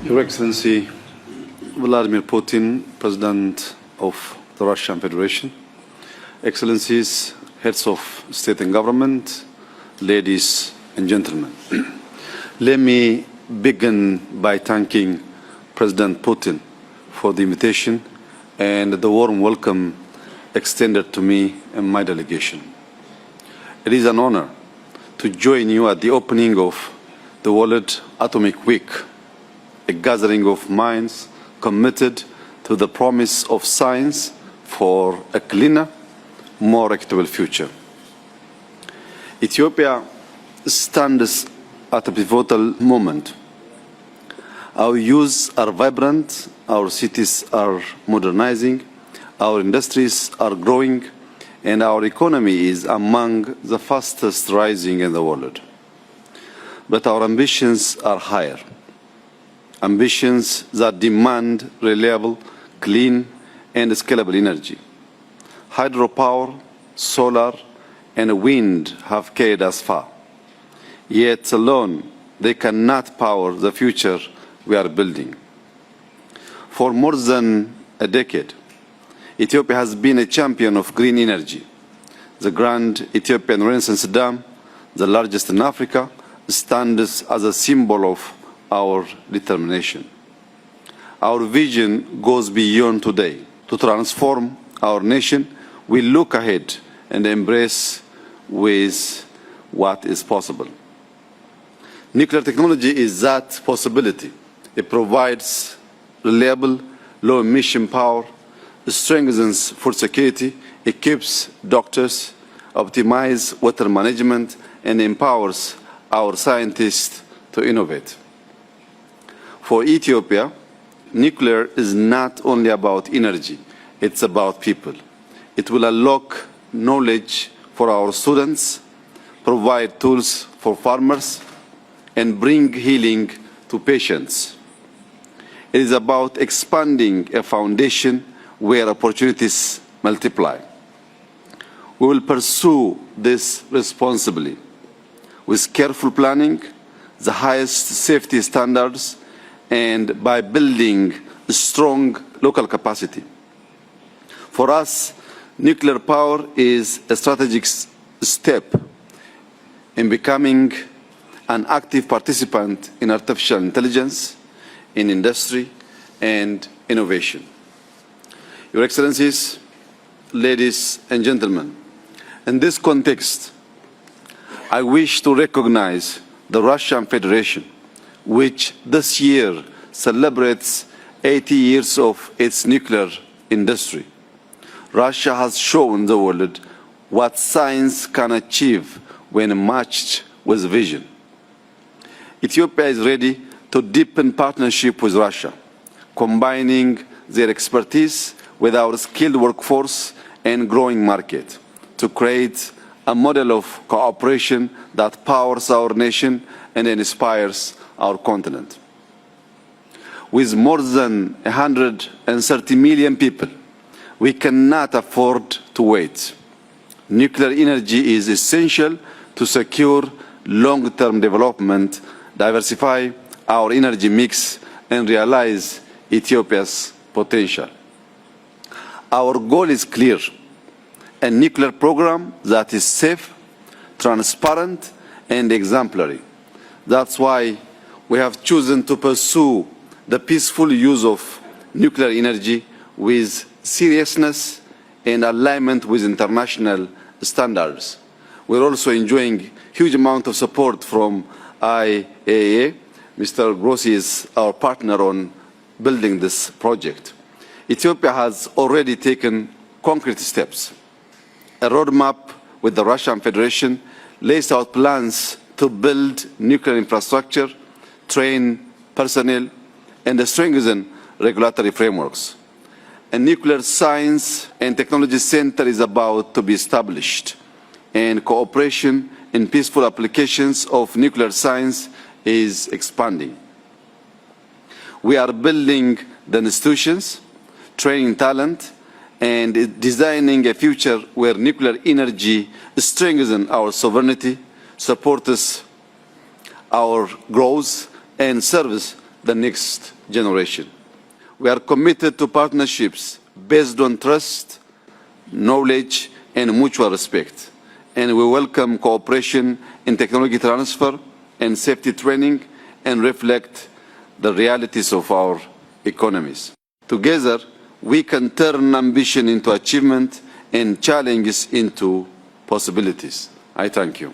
Your Excellency Vladimir Putin, President of the Russian Federation, Excellencies, Heads of State and Government, ladies and gentlemen. Let me begin by thanking President Putin for the invitation and the warm welcome extended to me and my delegation. It is an honor to join you at the opening of the World Atomic Week, a gathering of minds committed to the promise of science for a cleaner, more equitable future. Ethiopia stands at a pivotal moment. Our youths are vibrant, our cities are modernizing, our industries are growing, and our economy is among the fastest rising in the world. But our ambitions are higher. Ambitions that demand reliable, clean, and scalable energy. Hydropower, solar, and wind have carried us far. Yet alone, they cannot power the future we are building. For more than a decade, Ethiopia has been a champion of green energy. The Grand Ethiopian Renaissance Dam, the largest in Africa, stands as a symbol of our determination. Our vision goes beyond today. To transform our nation, we look ahead and embrace with what is possible. Nuclear technology is that possibility. It provides reliable, low-emission power, strengthens food security, equips doctors, optimizes water management, and empowers our scientists to innovate. For Ethiopia, nuclear is not only about energy, it's about people. It will unlock knowledge for our students, provide tools for farmers, and bring healing to patients. It is about expanding a foundation where opportunities multiply. We will pursue this responsibly, with careful planning, the highest safety standards, and by building a strong local capacity. For us, nuclear power is a strategic step in becoming an active participant in artificial intelligence, in industry, and innovation. Your Excellencies, ladies and gentlemen, in this context, I wish to recognize the Russian Federation, which this year celebrates 80 years of its nuclear industry. Russia has shown the world what science can achieve when matched with vision. Ethiopia is ready to deepen partnership with Russia, combining their expertise with our skilled workforce and growing market to create a model of cooperation that powers our nation and inspires our continent. With more than 130 million people, we cannot afford to wait. Nuclear energy is essential to secure long-term development, diversify our energy mix, and realize Ethiopia's potential. Our goal is clear: a nuclear program that is safe, transparent, and exemplary. That's why we have chosen to pursue the peaceful use of nuclear energy with seriousness and alignment with international standards. We're also enjoying huge amount of support from IAEA. Mr. Grossi is our partner on building this project. Ethiopia has already taken concrete steps. A roadmap with the Russian Federation lays out plans to build nuclear infrastructure, train personnel, and strengthen regulatory frameworks. A nuclear science and technology center is about to be established, and cooperation in peaceful applications of nuclear science is expanding. We are building the institutions, training talent, and designing a future where nuclear energy strengthens our sovereignty, supports our growth, and serves the next generation. We are committed to partnerships based on trust, knowledge, and mutual respect. And we welcome cooperation in technology transfer and safety training and reflect the realities of our economies. Together, we can turn ambition into achievement and challenges into possibilities. I thank you.